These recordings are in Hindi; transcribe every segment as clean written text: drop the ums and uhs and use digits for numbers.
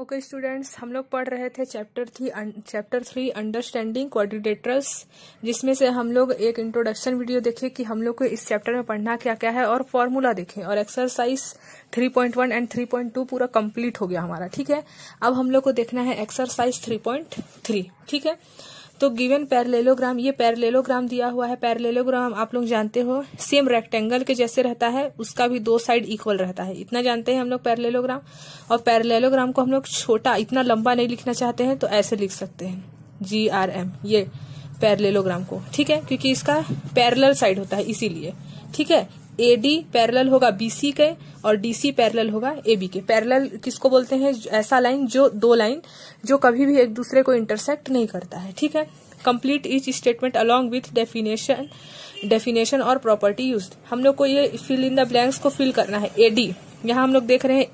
ओके स्टूडेंट्स, हम लोग पढ़ रहे थे चैप्टर 3 अंडरस्टैंडिंग क्वाड्रिलेटरल्स, जिसमें से हम लोग एक इंट्रोडक्शन वीडियो देखे कि हम लोग को इस चैप्टर में पढ़ना क्या क्या है और फॉर्मूला देखें, और एक्सरसाइज 3.1 एंड 3.2 पूरा कंप्लीट हो गया हमारा। ठीक है, अब हम लोग को देखना है एक्सरसाइज 3.3। ठीक है, तो गिवन पैरेललोग्राम, ये पैरेललोग्राम दिया हुआ है। पैरेललोग्राम आप लोग जानते हो सेम रेक्टेंगल के जैसे रहता है, उसका भी दो साइड इक्वल रहता है, इतना जानते हैं हम लोग पैरेललोग्राम। और पैरेललोग्राम को हम लोग छोटा, इतना लंबा नहीं लिखना चाहते हैं तो ऐसे लिख सकते हैं GRM, ये पैरेललोग्राम को। ठीक है, क्योंकि इसका पैरेलल साइड होता है इसीलिए। ठीक है, AD पैरेलल होगा BC के और DC पैरेलल होगा AB के। पैरेलल किसको बोलते हैं? ऐसा लाइन, जो दो लाइन जो कभी भी एक दूसरे को इंटरसेक्ट नहीं करता है। ठीक है, complete each statement along with definition और प्रॉपर्टी यूज्ड। हम लोग को ये फिल इन द ब्लैंक्स को फिल करना है। AD, यहाँ हम लोग देख रहे हैं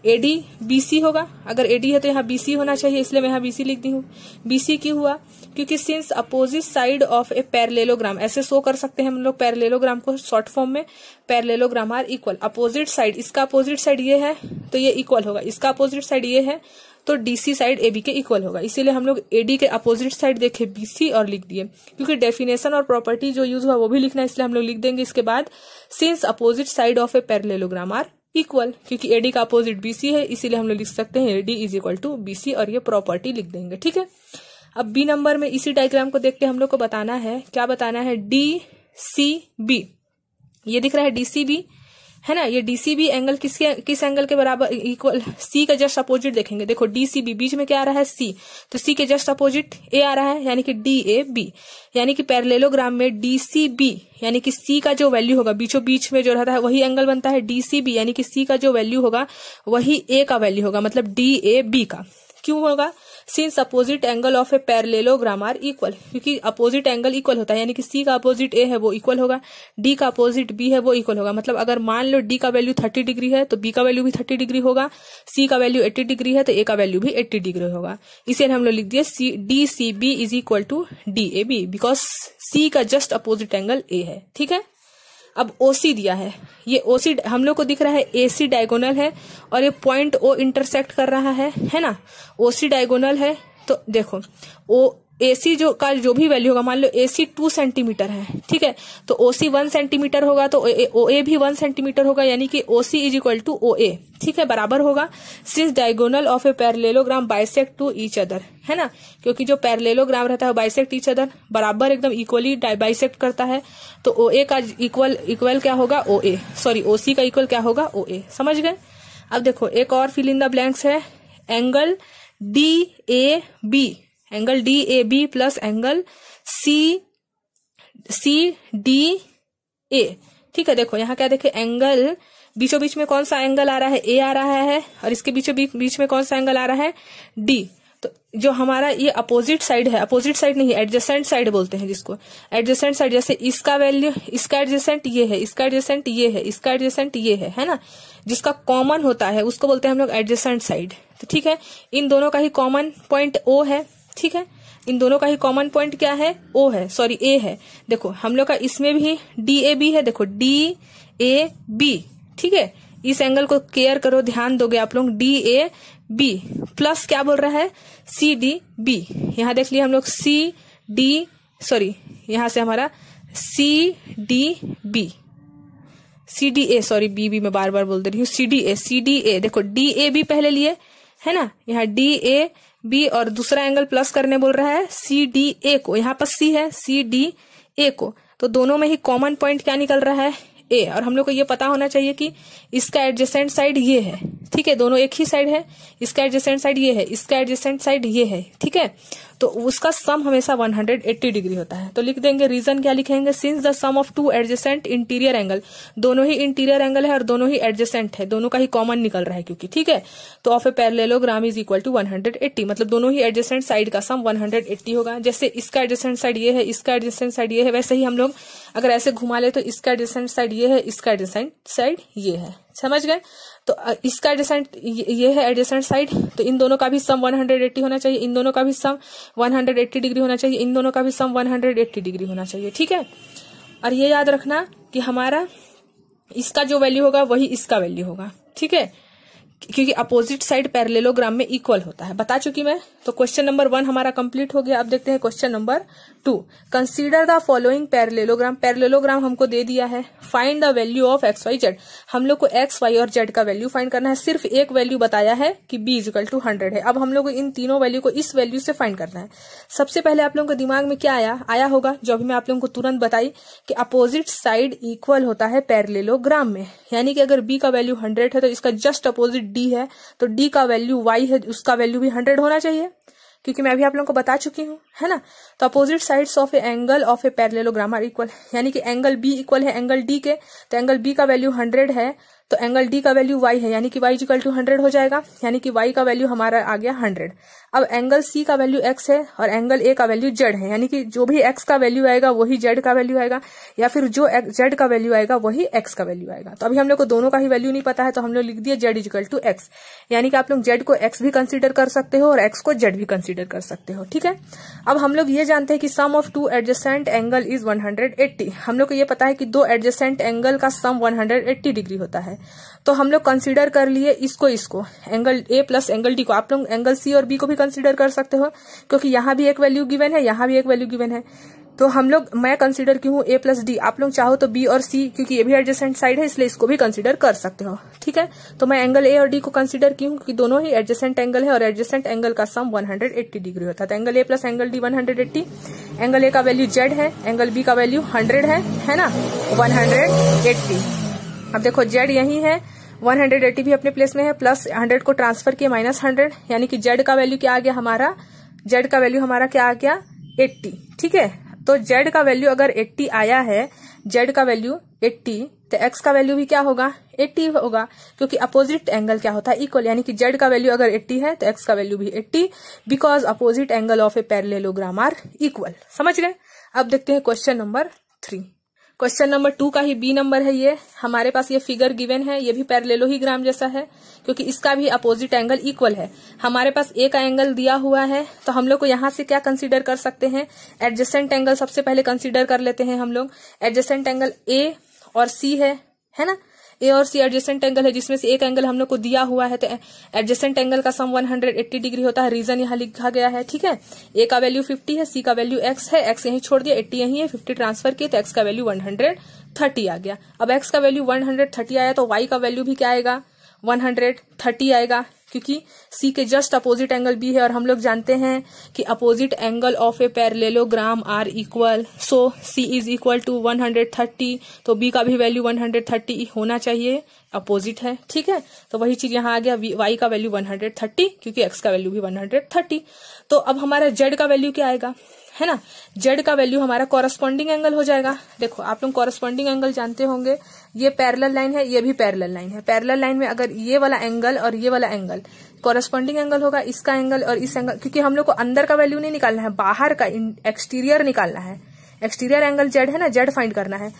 AD BC होगा। अगर AD है तो यहाँ BC होना चाहिए, इसलिए मैं यहाँ BC लिख दी हूँ। BC क्यों हुआ? क्योंकि since opposite side of a parallelogram, ऐसे शो कर सकते हैं हम लोग पैरेललोग्राम को शॉर्ट फॉर्म में, parallelogram are equal. Opposite side, इसका अपोजिट साइड ये है तो ये इक्वल होगा, इसका अपोजिट साइड ये है तो DC साइड AB के इक्वल होगा। इसीलिए हम लोग AD के अपोजिट साइड देखे BC और लिख दिए। क्योंकि डेफिनेशन और प्रॉपर्टी जो यूज हुआ वो भी लिखना है, इसलिए हम लोग लिख देंगे इसके बाद since opposite side of a parallelogram are equal. क्योंकि AD का अपोजिट BC है, इसीलिए हम लोग लिख सकते हैं AD is equal to BC और ये प्रॉपर्टी लिख देंगे। ठीक है, अब B नंबर में इसी डायग्राम को देख के हम लोग को बताना है, क्या बताना है? DCB, ये दिख रहा है DCB है ना। ये DCB एंगल किस एंगल के बराबर इक्वल? C का जस्ट अपोजिट देखेंगे। देखो DCB बीच में क्या आ रहा है? C, तो C के जस्ट अपोजिट A आ रहा है, यानी कि DAB। यानी कि पैरेललोग्राम में DCB यानी कि C का जो वैल्यू होगा, बीचों बीच में जो रहता है वही एंगल बनता है DCB, यानी कि C का जो वैल्यू होगा वही A का वैल्यू होगा, मतलब DAB का। क्यों होगा? Since opposite angle of a parallelogram are equal, क्योंकि अपोजिट एंगल इक्वल होता है, यानी कि C का अपोजिट A है वो इक्वल होगा, D का अपोजिट B है वो इक्वल होगा। मतलब अगर मान लो D का वैल्यू 30 डिग्री है तो B का वैल्यू भी 30 डिग्री होगा, C का वैल्यू 80 डिग्री है तो A का वैल्यू भी 80 डिग्री होगा। इसे हम लोग लिख दिए DCB is equal to DAB, because C का जस्ट अपोजिट एंगल A है। ठीक है, अब OC दिया है, ये OC हम लोग को दिख रहा है AC डायगोनल है और ये पॉइंट O इंटरसेक्ट कर रहा है ना। OC डायगोनल है तो देखो AC का जो भी वैल्यू होगा, मान लो AC 2 सेंटीमीटर है, ठीक है, तो OC 1 सेंटीमीटर होगा तो OA भी 1 सेंटीमीटर होगा, यानी कि OC is equal to OA। ठीक है, बराबर होगा since diagonal of a parallelogram bisect to each other, है ना। क्योंकि जो पैरेललोग्राम रहता है बाइसेक्ट ईच अदर, बराबर एकदम इक्वली बाइसेक्ट करता है, तो OA का इक्वल क्या होगा? OC का इक्वल क्या होगा? OA। समझ गए? अब देखो एक और फिल इन द ब्लैंक्स है, angle DAB plus angle CDA। ठीक है, देखो यहाँ क्या देखे, एंगल बीचों बीच में कौन सा एंगल आ रहा है? A आ रहा है, और इसके बीचों बीच में कौन सा एंगल आ रहा है? D। तो जो हमारा ये अपोजिट साइड है, अपोजिट साइड नहीं, एडजेसेंट साइड बोलते हैं जिसको, एडजेसेंट साइड, जैसे इसका वैल्यू, इसका एडजेसेंट ये है, इसका एडजेसेंट ये है, इसका एडजेसेंट ये है ना, जिसका कॉमन होता है उसको बोलते हैं हम लोग एडजेसेंट साइड। तो ठीक है, इन दोनों का ही कॉमन पॉइंट O है। ठीक है, इन दोनों का ही कॉमन पॉइंट क्या है? O है, सॉरी A है। देखो हम लोग का इसमें भी DAB है, देखो DAB। ठीक है, इस एंगल को केयर करो, ध्यान दोगे आप लोग, DAB प्लस क्या बोल रहा है? CDB। यहाँ देख लिया हम लोग यहाँ से हमारा CDA, सॉरी BB में बार बार बोल दे रही हूँ, CDA। देखो DAB पहले लिए है ना, यहाँ DAB और दूसरा एंगल प्लस करने बोल रहा है CDA को, यहाँ पर C है, CDA को, तो दोनों में ही कॉमन पॉइंट क्या निकल रहा है? A। और हम लोग को ये पता होना चाहिए कि इसका एडजेसेंट साइड ये है। ठीक है, दोनों एक ही साइड है, इसका एडजेसेंट साइड ये है, इसका एडजेसेंट साइड ये है। ठीक है, तो उसका सम हमेशा 180 डिग्री होता है। तो लिख देंगे, रीजन क्या लिखेंगे? Since the sum of two adjacent interior angle, दोनों ही इंटीरियर एंगल है और दोनों ही एडजेसेंट है, दोनों का ही कॉमन निकल रहा है क्योंकि। ठीक है, तो of a parallelogram is equal to 180, मतलब दोनों ही एडजेसेंट साइड का सम 180 होगा। जैसे इसका एडजेसेंट साइड ये है, इसका एडजेसेंट साइड ये है, वैसे ही हम लोग अगर ऐसे घुमा ले तो इसका एडजेसेंट साइड ये है, इसका एडजेसेंट साइड ये है। समझ गए? तो इसका एडजेसेंट ये है एडजेसेंट साइड, तो इन दोनों का भी सम 180 होना चाहिए, इन दोनों का भी सम 180 डिग्री होना चाहिए, इन दोनों का भी सम 180 डिग्री होना चाहिए। ठीक है, और ये याद रखना कि हमारा इसका जो वैल्यू होगा वही इसका वैल्यू होगा। ठीक है, क्योंकि अपोजिट साइड पैरेललोग्राम में इक्वल होता है, बता चुकी मैं। तो क्वेश्चन नंबर 1 हमारा कंप्लीट हो गया। अब देखते हैं question number 2। Consider the following parallelogram. Parallelogram हमको दे दिया है। Find the value of X Y Z. हम लोग को एक्स वाई और जेड का वैल्यू फाइंड करना है। सिर्फ एक वैल्यू बताया है कि b = 100 है। अब हम लोग को इन तीनों वैल्यू को इस वैल्यू से फाइंड करना है। सबसे पहले आप लोगों के दिमाग में क्या आया होगा, जो अभी मैं आप लोगों को तुरंत बताई कि अपोजिट साइड इक्वल होता है पैरेललोग्राम में। यानी कि अगर b का वैल्यू 100 है तो इसका जस्ट अपोजिट d है, तो d का वैल्यू y है, उसका वैल्यू भी 100 होना चाहिए, क्योंकि मैं अभी आप लोगों को बता चुकी हूँ, है ना। तो opposite sides of a angle of a parallelogram are equal, यानी कि एंगल b इक्वल है एंगल d के। तो एंगल b का वैल्यू 100 है, तो एंगल d का वैल्यू y है, यानी कि y = 100 हो जाएगा, यानी कि y का वैल्यू हमारा आ गया 100। अब एंगल c का वैल्यू x है और एंगल a का वैल्यू z है, यानी कि जो भी x का वैल्यू आएगा वही z का वैल्यू आएगा, या फिर जो z का वैल्यू आएगा वही x का वैल्यू आएगा। तो अभी हम लोग को दोनों का ही वैल्यू नहीं पता है, तो हम लोग लिख दिए z = x, यानी कि आप लोग z को x भी कंसिडर कर सकते हो और x को z भी कंसिडर कर सकते हो, ठीक है। अब हम लोग ये जानते हैं कि sum of 2 adjacent angle is 180। हम लोग को ये पता है कि 2 एडजेसेंट एंगल का सम 180 डिग्री होता है। तो हम लोग कंसीडर कर लिए इसको angle a plus angle d को। आप लोग एंगल c और b को भी कंसीडर कर सकते हो, क्योंकि यहाँ भी एक वैल्यू गिवन है, यहाँ भी एक वैल्यू गिवन है। तो हम लोग, मैं कंसीडर की हूँ a प्लस d, आप लोग चाहो तो b और c, क्योंकि ये भी एडजेसेंट साइड है इसलिए इसको भी कंसीडर कर सकते हो, ठीक है। तो मैं एंगल a और d को कंसीडर की हूँ क्योंकि दोनों ही एडजेसेंट एंगल है और एडजेसेंट एंगल का सम 180 डिग्री होता है। तो angle a plus angle d 180, angle a का वैल्यू z है, एंगल b का वैल्यू 100 है ना, 180। अब देखो z यही है, 180 भी अपने प्लेस में है, प्लस 100 को ट्रांसफर किया -100, यानी कि z का वैल्यू क्या आ गया हमारा, z का वैल्यू हमारा क्या आ गया 80, ठीक है। तो z का वैल्यू अगर 80 आया है, z का वैल्यू 80, तो x का वैल्यू भी क्या होगा 80 होगा, क्योंकि अपोजिट एंगल क्या होता है इक्वल, यानी कि z का वैल्यू अगर 80 है तो x का वैल्यू भी 80, because opposite angle of a parallelogram are equal. समझ गए। अब देखते हैं क्वेश्चन नंबर 3। क्वेश्चन नंबर 2 का ही बी नंबर है। ये हमारे पास ये फिगर गिवन है, ये भी पैरेललोग्राम जैसा है, क्योंकि इसका भी अपोजिट एंगल इक्वल है। हमारे पास ए का एंगल दिया हुआ है, तो हम लोग को यहाँ से क्या कंसीडर कर सकते हैं, एडजेसेंट एंगल सबसे पहले कंसीडर कर लेते हैं हम लोग। एडजेसेंट एंगल ए और सी है ना, ए और सी एडजेसेंट एंगल है, जिसमें से एक एंगल हम लोग को दिया हुआ है, तो एडजेसेंट एंगल का सम 180 डिग्री होता है। रीजन यहाँ लिखा गया है, ठीक है। ए का वैल्यू 50 है, सी का वैल्यू x है, x यहीं छोड़ दिया, 80 यहीं है, 50 ट्रांसफर किए तो x का वैल्यू 130 आ गया। अब x का वैल्यू 130 आया तो y का वैल्यू भी क्या आएगा 130 आएगा, क्योंकि C के जस्ट अपोजिट एंगल B है और हम लोग जानते हैं कि opposite angle of a parallelogram are equal, so C is equal to 130, तो B का भी वैल्यू 130 होना चाहिए, अपोजिट है, ठीक है। तो वही चीज यहाँ आ गया, Y का वैल्यू 130, क्योंकि X का वैल्यू भी 130। तो अब हमारा Z का वैल्यू क्या आएगा, है ना, Z का वैल्यू हमारा कॉरस्पॉन्डिंग एंगल हो जाएगा। देखो आप लोग कॉरस्पॉन्डिंग एंगल जानते होंगे, ये पैरेलल लाइन है, ये भी पैरेलल लाइन है। पैरेलल लाइन में अगर ये वाला एंगल और ये वाला एंगल कॉरस्पॉन्डिंग एंगल होगा, इसका एंगल और इस एंगल, क्योंकि हम लोग को अंदर का वैल्यू नहीं निकालना है, बाहर का एक्सटीरियर निकालना है। एक्सटीरियर एंगल Z है ना, Z फाइंड करना है।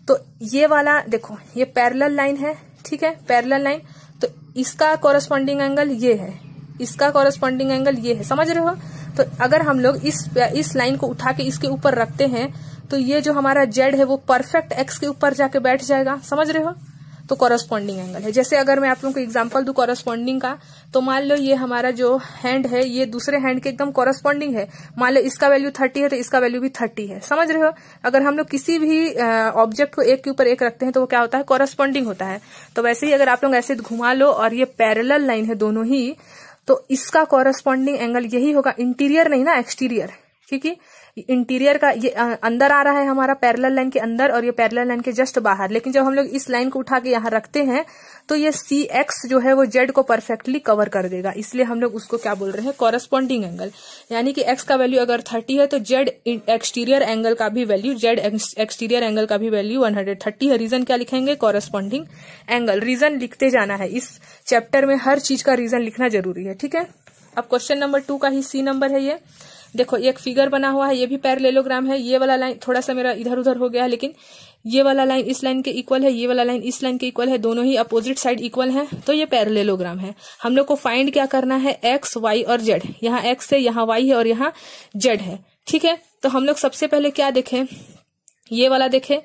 तो ये वाला देखो, ये पैरेलल लाइन है, ठीक है, पैरेलल लाइन, तो इसका कॉरस्पॉन्डिंग एंगल ये है, इसका कॉरस्पॉन्डिंग एंगल ये है, समझ रहे हो। तो अगर हम लोग इस लाइन को उठा के इसके ऊपर रखते हैं तो ये जो हमारा Z है वो परफेक्ट X के ऊपर जाके बैठ जाएगा, समझ रहे हो। तो कॉरस्पॉन्डिंग एंगल है। जैसे अगर मैं आप लोगों को एग्जांपल दूं कॉरस्पॉन्डिंग का, तो मान लो ये हमारा जो हैंड है ये दूसरे हैंड के एकदम कॉरस्पॉन्डिंग है। मान लो इसका वैल्यू 30 है तो इसका वैल्यू भी 30 है, समझ रहे हो। अगर हम लोग किसी भी ऑब्जेक्ट को एक के ऊपर एक रखते हैं तो वो क्या होता है, कॉरस्पॉन्डिंग होता है। तो वैसे ही अगर आप लोग ऐसे घुमा लो और ये पैरेलल लाइन है दोनों ही, तो इसका कॉरस्पॉन्डिंग एंगल यही होगा, इंटीरियर नहीं ना, एक्सटीरियर, क्योंकि इंटीरियर का ये अंदर आ रहा है हमारा पैरेलल लाइन के अंदर और ये पैरेलल लाइन के जस्ट बाहर। लेकिन जब हम लोग इस लाइन को उठा के यहाँ रखते हैं तो ये CX जो है वो Z को परफेक्टली कवर कर देगा, इसलिए हम लोग उसको क्या बोल रहे हैं, कॉरस्पॉन्डिंग एंगल। यानी कि X का वैल्यू अगर 30 है तो Z एक्सटीरियर एंगल का भी वैल्यू, Z एक्सटीरियर एंगल का भी वैल्यू 130 है। रीजन क्या लिखेंगे, कॉरस्पॉन्डिंग एंगल। रीजन लिखते जाना है, इस चैप्टर में हर चीज का रीजन लिखना जरूरी है, ठीक है। अब क्वेश्चन नंबर 2 का ही C नंबर है। ये देखो एक फिगर बना हुआ है, ये भी पैरेललोग्राम है। ये वाला लाइन थोड़ा सा मेरा इधर उधर हो गया है, लेकिन ये वाला लाइन इस लाइन के इक्वल है, ये वाला लाइन इस लाइन के इक्वल है, दोनों ही अपोजिट साइड इक्वल है, तो ये पैरेललोग्राम है। हम लोग को फाइंड क्या करना है, X, Y और Z। यहाँ X है, यहाँ Y है और यहाँ Z है, ठीक है। तो हम लोग सबसे पहले क्या देखें, ये वाला देखें,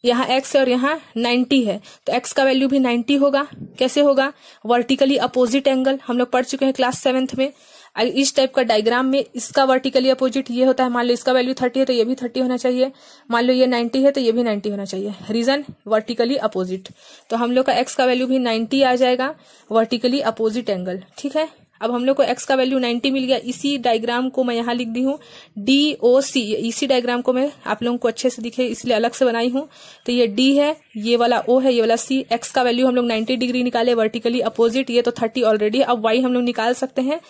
यहाँ x है और यहाँ 90 है, तो x का वैल्यू भी 90 होगा। कैसे होगा? वर्टिकली अपोजिट एंगल, हम लोग पढ़ चुके हैं क्लास 7th में। इस टाइप का डायग्राम में इसका वर्टिकली अपोजिट ये होता है। मान लो इसका वैल्यू 30 है तो ये भी 30 होना चाहिए, मान लो ये 90 है तो ये भी 90 होना चाहिए। रीजन वर्टिकली अपोजिट, तो हम लोग का x का वैल्यू भी 90 आ जाएगा, वर्टिकली अपोजिट एंगल। ठीक है, अब हम लोग को x का वैल्यू 90 मिल गया। इसी डायग्राम को मैं यहाँ लिख दी हूँ DOC। इसी डायग्राम को मैं आप लोगों को अच्छे से दिखे इसलिए अलग से बनाई हूँ। तो ये D है, ये वाला O है, ये वाला C। x का वैल्यू हम लोग 90 डिग्री निकाले, वर्टिकली अपोजिट, ये तो 30 ऑलरेडी। अब y हम लोग निकाल सकते हैं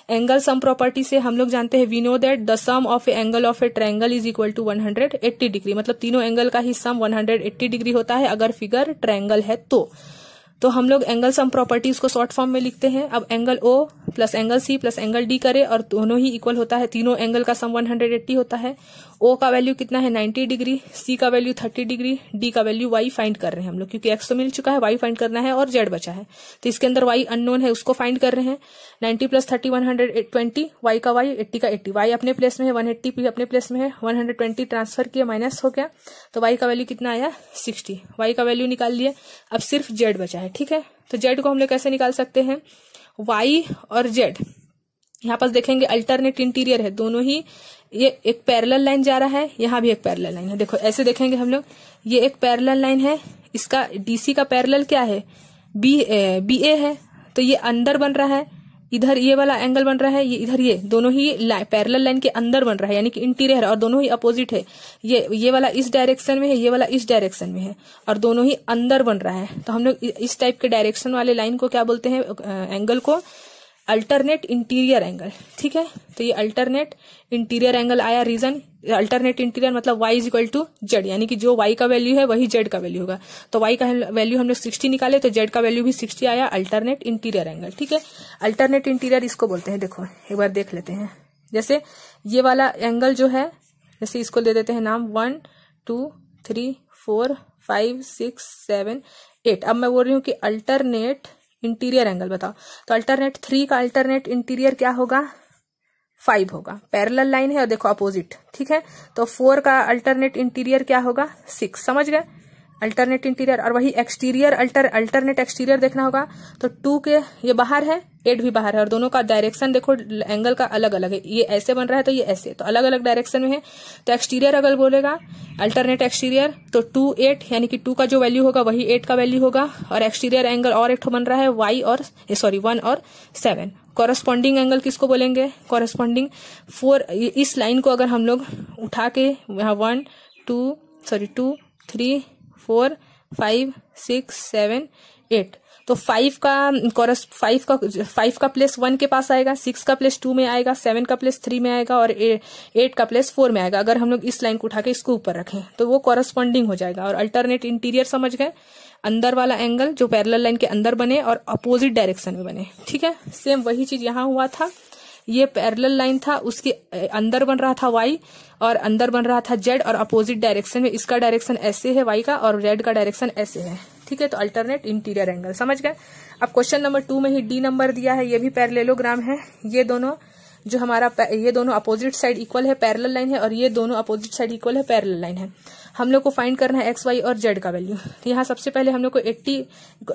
एंगल सम प्रॉपर्टी से। हम लोग जानते हैं, we know that the sum of a angle of a triangle is equal to 180 degree. मतलब तीनों एंगल का ही सम 180 डिग्री होता है अगर फिगर ट्रायंगल है तो हम लोग एंगल सम प्रॉपर्टी उसको शॉर्ट फॉर्म में लिखते हैं। अब angle O plus angle C plus angle D करे और दोनों ही इक्वल होता है, तीनों एंगल का सम 180 होता है। O का वैल्यू कितना है? 90 डिग्री, C का वैल्यू 30 डिग्री, D का वैल्यू Y फाइंड कर रहे हैं हम लोग, क्योंकि X तो मिल चुका है, Y फाइंड करना है और Z बचा है। तो इसके अंदर Y अननोन है, उसको फाइंड कर रहे हैं। 90 प्लस 30 120, Y का Y, 80 का 80, Y अपने प्लेस में है, 180 भी अपने प्लेस में है, 120 ट्रांसफर किया, माइनस हो गया, तो Y का वैल्यू कितना आया? 60। Y का वैल्यू निकाल लिए, अब सिर्फ Z बचा है। ठीक है, तो Z को हम लोग कैसे निकाल सकते हैं? Y और Z यहाँ पास देखेंगे अल्टरनेट इंटीरियर है, दोनों ही, ये एक पैरेलल लाइन जा रहा है, यहाँ भी एक पैरेलल लाइन है। देखो ऐसे देखेंगे हम लोग, ये एक पैरेलल लाइन है, इसका DC का पैरेलल क्या है? BA है, तो ये अंदर बन रहा है, इधर ये वाला एंगल बन रहा है, ये इधर, ये दोनों ही पैरेलल लाइन के अंदर बन रहा है, यानी कि इंटीरियर है, और दोनों ही अपोजिट है। ये वाला इस डायरेक्शन में है, ये वाला इस डायरेक्शन में है, और दोनों ही अंदर बन रहा है। तो हम लोग इस टाइप के डायरेक्शन वाले लाइन को क्या बोलते हैं? एंगल को अल्टरनेट इंटीरियर एंगल। ठीक है, तो ये अल्टरनेट इंटीरियर एंगल आया। रीजन अल्टरनेट इंटीरियर मतलब y is equal to Z, यानी कि जो y का वैल्यू है वही z का वैल्यू होगा। तो y का वैल्यू हमने 60 निकाले, तो z का वैल्यू भी 60 आया, अल्टरनेट इंटीरियर एंगल। ठीक है, अल्टरनेट इंटीरियर इसको बोलते हैं। देखो एक बार देख लेते हैं, जैसे ये वाला एंगल जो है, जैसे इसको दे देते हैं नाम 1 2 3 4 5 6 7 8। अब मैं बोल रही हूँ कि अल्टरनेट इंटीरियर एंगल बताओ, तो अल्टरनेट 3 का अल्टरनेट इंटीरियर क्या होगा? 5 होगा। पैरेलल लाइन है और देखो अपोजिट। ठीक है, तो 4 का अल्टरनेट इंटीरियर क्या होगा? 6। समझ गए? Alternate interior. और वही एक्सटीरियर अल्टरनेट एक्सटीरियर देखना होगा, तो 2 के ये बाहर है, 8 भी बाहर है, और दोनों का डायरेक्शन देखो एंगल का अलग अलग है, ये ऐसे बन रहा है तो ये ऐसे, तो अलग अलग डायरेक्शन में है। तो एक्सटीरियर अगर बोलेगा अल्टरनेट एक्सटीरियर, तो 2 8, यानी कि 2 का जो वैल्यू होगा वही 8 का वैल्यू होगा। और एक्सटीरियर एंगल और एक बन रहा है 1 और 7। कॉरेस्पॉन्डिंग एंगल किसको बोलेंगे? कॉरेस्पॉन्डिंग 4। इस लाइन को अगर हम लोग उठा के यहाँ 1 2 3 4 5 6 7 8, तो 5 का प्लेस 1 के पास आएगा, 6 का प्लेस 2 में आएगा, 7 का प्लेस 3 में आएगा, और 8 का प्लेस 4 में आएगा। अगर हम लोग इस लाइन को उठा के इसको ऊपर रखें तो वो कॉरेस्पॉन्डिंग हो जाएगा। और अल्टरनेट इंटीरियर समझ गए? अंदर वाला एंगल जो पैरेलल लाइन के अंदर बने और अपोजिट डायरेक्शन में बने। ठीक है, सेम वही चीज यहाँ हुआ था। ये पैरेलल लाइन था, उसके अंदर बन रहा था y और अंदर बन रहा था z, और अपोजिट डायरेक्शन में इसका डायरेक्शन ऐसे है y का, और z का डायरेक्शन ऐसे है। ठीक है, तो अल्टरनेट इंटीरियर एंगल समझ गए। अब क्वेश्चन नंबर 2 में ही D नंबर दिया है, ये भी पैरेललोग्राम है। ये दोनों जो हमारा ये दोनों अपोजिट साइड इक्वल है, पैरेलल लाइन है, और ये दोनों अपोजिट साइड इक्वल है, पैरेलल लाइन है। हम लोग को फाइंड करना है x, y और z का वैल्यू। तो यहाँ सबसे पहले हम लोग को 80,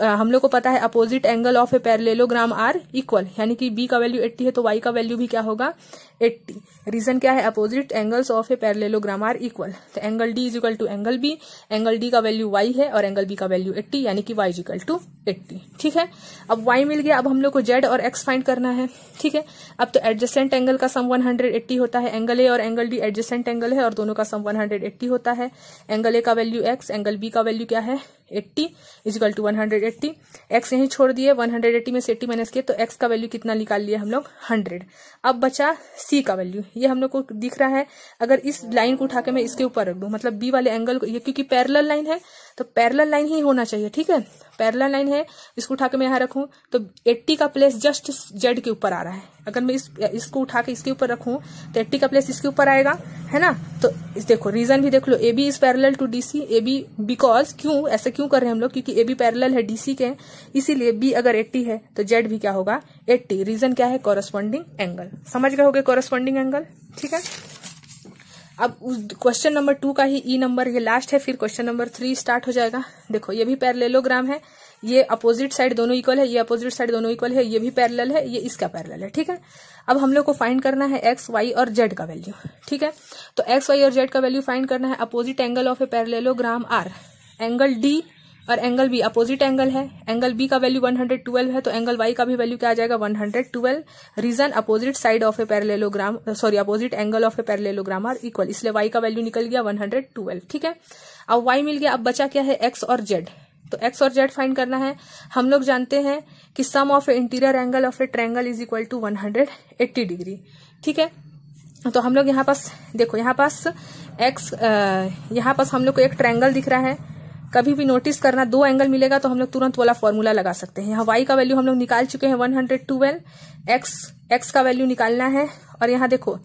हम लोग को पता है opposite angle of a parallelogram are equal, यानी कि b का वैल्यू 80 है तो y का वैल्यू भी क्या होगा? 80। रीजन क्या है? Opposite angles of a parallelogram are equal. तो angle d is equal to angle b, angle d का वैल्यू y है और एंगल b का वैल्यू 80, यानी कि y इज इक्वल टू 80। ठीक है, अब y मिल गया, अब हम लोग को z और x फाइंड करना है। ठीक है, अब तो एडजेसेंट एंगल का सम 180 होता है, एंगल a और एंगल d एडजेसेंट एंगल है और दोनों का सम 180 होता है। एंगल a का वैल्यू x, एंगल b का वैल्यू क्या है? 80 इज इक्वल टू 180। x यहीं छोड़ दिए, 180 में से 80 माइनस किए, तो x का वैल्यू कितना निकाल लिया हम लोग? 100। अब बचा c का वैल्यू, ये हम लोग को दिख रहा है। अगर इस लाइन को उठा के मैं इसके ऊपर रख दूं, मतलब b वाले एंगल को, ये क्योंकि पैरेलल लाइन है तो पैरेलल लाइन ही होना चाहिए। ठीक है, पैरेलल लाइन है, इसको उठा के मैं यहाँ रखूं तो 80 का प्लेस जस्ट z के ऊपर आ रहा है। अगर मैं इसको उठा के इसके ऊपर रखूं तो 80 का प्लेस इसके ऊपर आएगा, है ना। तो देखो रीजन भी देख लो, AB is parallel to DC, AB because क्यों ऐसे क्यों कर रहे हैं हम लोग? क्योंकि AB पैरेलल है DC के, इसीलिए B अगर 80 है तो Z भी क्या होगा? 80। रीजन क्या है? Corresponding angle. समझ गए होगे कॉरेस्पॉन्डिंग एंगल। ठीक है, अब क्वेश्चन नंबर 2 का ही ई नंबर ये लास्ट है, फिर क्वेश्चन नंबर 3 स्टार्ट हो जाएगा। देखो ये भी पैरेललोग्राम है, ये अपोजिट साइड दोनों इक्वल है, ये अपोजिट साइड दोनों इक्वल है, ये भी पैरेलल है, ये इसका पैरेलल है, ठीक है। अब हम लोग को फाइंड करना है एक्स वाई और जेड का वैल्यू, ठीक है। तो एक्स वाई और जेड का वैल्यू फाइंड करना है। Opposite angle of a parallelogram are, angle D और एंगल बी अपोजिट एंगल है। एंगल बी का वैल्यू 112 है, तो एंगल वाई का भी वैल्यू क्या आ जाएगा 112। Reason opposite side of a parallelogram, sorry opposite angle of a parallelogram are equal, इसलिए वाई का वैल्यू निकल गया 112, ठीक है। अब वाई मिल गया, अब बचा क्या है एक्स और जेड। तो एक्स और जेड फाइंड करना है। हम लोग जानते हैं कि sum of a interior angle of a triangle is equal to 180 degree, ठीक है। तो हम लोग यहाँ पास देखो, यहाँ पास एक्स, यहाँ पास हम लोग को एक ट्रायंगल दिख रहा है। कभी भी नोटिस करना, दो एंगल मिलेगा तो हम लोग तुरंत वाला फॉर्मूला लगा सकते हैं। यहाँ वाई का वैल्यू हम लोग निकाल चुके हैं 112, एक्स का वैल्यू निकालना है। और यहाँ देखो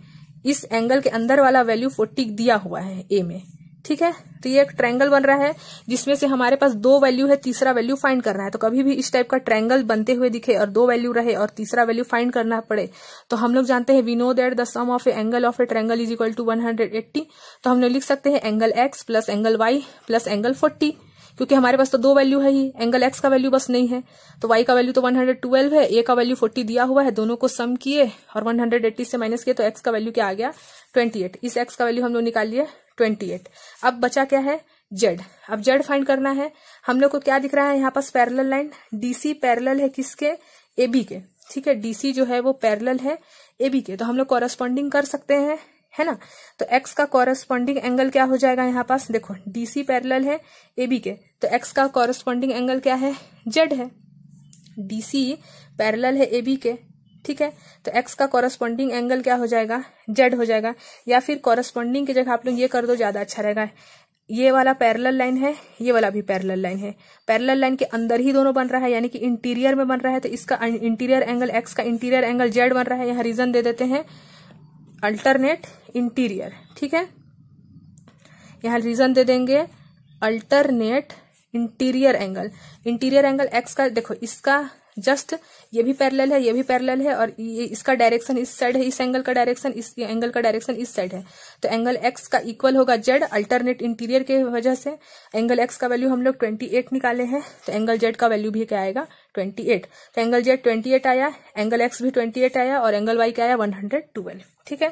इस एंगल के अंदर वाला वैल्यू 40 दिया हुआ है ए में, ठीक है। तो ये एक ट्रायंगल बन रहा है जिसमें से हमारे पास दो वैल्यू है, तीसरा वैल्यू फाइंड करना है। तो कभी भी इस टाइप का ट्रायंगल बनते हुए दिखे और दो वैल्यू रहे और तीसरा वैल्यू फाइंड करना पड़े, तो हम लोग जानते हैं we know that the sum of a angle of a triangle is equal to 180। तो हम लोग लिख सकते हैं angle X plus angle Y plus angle 40, क्योंकि हमारे पास तो दो वैल्यू है ही, एंगल एक्स का वैल्यू बस नहीं है। तो वाई का वैल्यू तो 112 है, ए का वैल्यू 40 दिया हुआ है, दोनों को सम किए और 180 से माइनस किए तो एक्स का वैल्यू क्या आ गया 28। इस एक्स का वैल्यू हम लोग निकाल लिए 28। अब बचा क्या है जेड। अब जेड फाइंड करना है। हम लोग को क्या दिख रहा है यहाँ पास पैरेलल लाइन, डीसी पैरेलल है किसके, एबी के, ठीक है। डीसी जो है वो पैरेलल है एबी के, तो हम लोग कॉरेस्पॉन्डिंग कर सकते हैं, है ना। तो एक्स का कॉरेस्पॉन्डिंग एंगल क्या हो जाएगा, यहाँ पास देखो डीसी पैरेलल है एबी के, तो एक्स का कॉरेस्पॉन्डिंग एंगल क्या है जेड है। डीसी पैरेलल है एबी के, ठीक है। तो एक्स का कॉरेस्पॉन्डिंग एंगल क्या हो जाएगा जेड हो जाएगा। या फिर कॉरेस्पॉन्डिंग की जगह आप लोग ये कर दो, ज्यादा अच्छा रहेगा। ये वाला पैरेलल लाइन है, ये वाला भी पैरेलल लाइन है, पैरेलल लाइन के अंदर ही दोनों बन रहा है, यानी कि इंटीरियर में बन रहा है। तो इसका इंटीरियर एंगल, एक्स का इंटीरियर एंगल जेड बन रहा है। यहाँ रीजन दे देते हैं अल्टरनेट इंटीरियर, ठीक है। यहाँ रीजन दे देंगे alternate interior angle. Interior angle X का देखो, इसका जस्ट ये भी पैरेलल है, ये भी पैरेलल है, और ये इसका डायरेक्शन इस साइड है, इस एंगल का डायरेक्शन, इस एंगल का डायरेक्शन इस साइड है। तो एंगल एक्स का इक्वल होगा जेड, अल्टरनेट इंटीरियर के वजह से। एंगल एक्स का वैल्यू हम लोग 28 निकाले हैं, तो एंगल जेड का वैल्यू भी क्या आएगा 28। तो एंगल जेड 28 आया, एंगल एक्स भी 28 आया, और एंगल वाई क्या आया 112, ठीक है।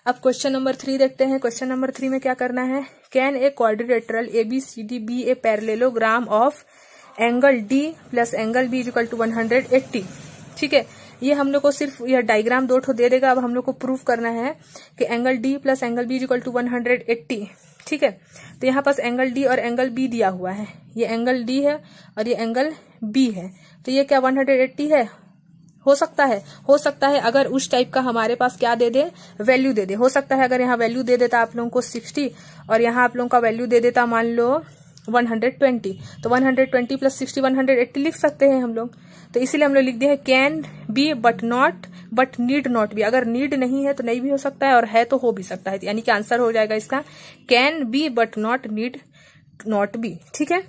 अब क्वेश्चन नंबर 3 देखते हैं। क्वेश्चन नंबर 3 में क्या करना है, can a quadrilateral ABCD be a parallelogram of angle D plus angle B is equal to 180, ठीक है। ये हम लोग को सिर्फ यह डायग्राम 2 ठो दे देगा। अब हम लोग को प्रूफ करना है कि angle D plus angle B is equal to 180, ठीक है। तो यहाँ पास एंगल डी और एंगल बी दिया हुआ है, ये एंगल डी है और ये एंगल बी है। तो ये क्या 180 है, हो सकता है अगर उस टाइप का हमारे पास क्या दे दे, वैल्यू दे दे। हो सकता है अगर यहाँ वैल्यू दे देता आप लोगों को 60 और यहाँ आप लोगों का वैल्यू दे देता मान लो 120, तो 120 प्लस 60 180 लिख सकते हैं हम लोग। तो इसीलिए हम लोग लिख दिए हैं can be but need not be. अगर नीड नहीं है तो नहीं भी हो सकता है, और है तो हो भी सकता है, यानी कि आंसर हो जाएगा इसका can be but need not be, ठीक है।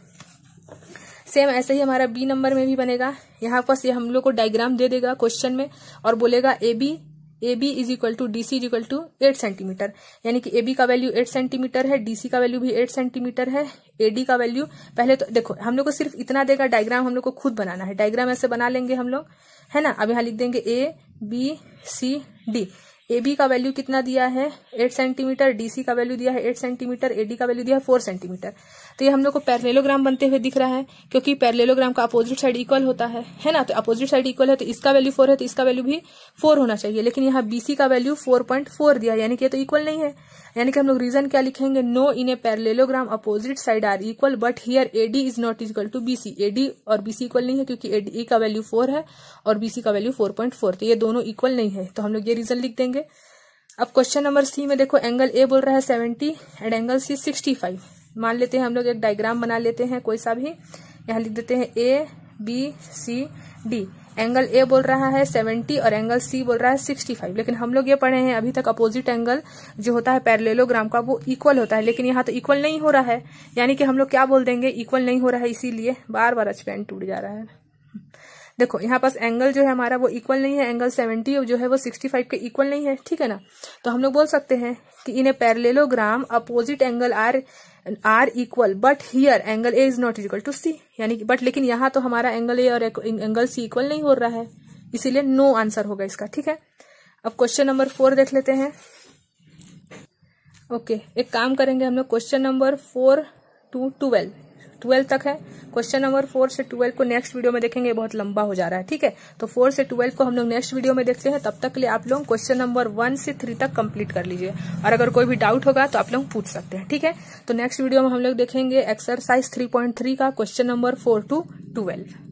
सेम ऐसे ही हमारा बी नंबर में भी बनेगा। यहाँ पास ये हम लोग को डायग्राम दे देगा क्वेश्चन में और बोलेगा A B is equal to D C is equal to 8 centimetre, यानी कि ए बी का वैल्यू 8 सेंटीमीटर है, डीसी का वैल्यू भी 8 सेंटीमीटर है, एडी का वैल्यू पहले तो देखो हम लोग को सिर्फ इतना देगा, डायग्राम हम लोग को खुद बनाना है। डायग्राम ऐसे बना लेंगे हम लोग, है ना। अब यहाँ लिख देंगे A B C D. A B का वैल्यू कितना दिया है 8 सेंटीमीटर, डीसी का वैल्यू दिया है 8 सेंटीमीटर, एडी का वैल्यू दिया है 4 सेंटीमीटर। तो ये हम लोग को पैरेललोग्राम बनते हुए दिख रहा है, क्योंकि पैरेललोग्राम का अपोजिट साइड इक्वल होता है ना। तो अपोजिट साइड इक्वल है तो इसका वैल्यू 4 है तो इसका वैल्यू भी 4 होना चाहिए, लेकिन यहाँ बीसी का वैल्यू 4.4 दिया, यानी कि ये तो इक्वल नहीं है। यानी कि हम लोग रीजन क्या लिखेंगे, no in a parallelogram opposite side are equal but here AD is not equal to BC. AD और बीसी इक्वल नहीं है क्योंकि एडी का वैल्यू 4 है और बीसी का वैल्यू 4.4, तो ये दोनों इक्वल नहीं है, तो हम लोग ये रीजन लिख देंगे। अब क्वेश्चन नंबर सी में देखो एंगल ए बोल रहा है 70 एंड एंगल सी 65। मान लेते हैं हम लोग एक डायग्राम बना लेते हैं कोई सा भी, यहाँ लिख देते हैं A B C D. Angle A बोल रहा है 70 और एंगल सी बोल रहा है 65, लेकिन हम लोग ये पढ़े हैं अभी तक अपोजिट एंगल जो होता है पैरेललोग्राम का वो इक्वल होता है, लेकिन यहाँ तो इक्वल नहीं हो रहा है, यानी कि हम लोग क्या बोल देंगे इक्वल नहीं हो रहा है, इसीलिए बार बार पेन टूट जा रहा है। देखो यहाँ पास एंगल जो है हमारा वो इक्वल नहीं है, एंगल 70 जो है वो 65 के इक्वल नहीं है, ठीक है ना। तो हम लोग बोल सकते हैं कि in a parallelogram opposite angle are equal but here angle A is not equal to C, यानी कि बट लेकिन यहाँ तो हमारा एंगल ए और एंगल सी इक्वल नहीं हो रहा है, इसीलिए नो आंसर होगा इसका, ठीक है। अब क्वेश्चन नंबर 4 देख लेते हैं। ओके, एक काम करेंगे हम लोग, क्वेश्चन नंबर 4 to 12 तक है। क्वेश्चन नंबर 4 से 12 को नेक्स्ट वीडियो में देखेंगे, बहुत लंबा हो जा रहा है, ठीक है। तो 4 से 12 को हम लोग नेक्स्ट वीडियो में देखते हैं, तब तक के लिए आप लोग क्वेश्चन नंबर 1 से 3 तक कंप्लीट कर लीजिए, और अगर कोई भी डाउट होगा तो आप लोग पूछ सकते हैं, ठीक है। तो नेक्स्ट वीडियो में हम लोग देखेंगे एक्सरसाइज 3.3 का क्वेश्चन नंबर 4 to 12।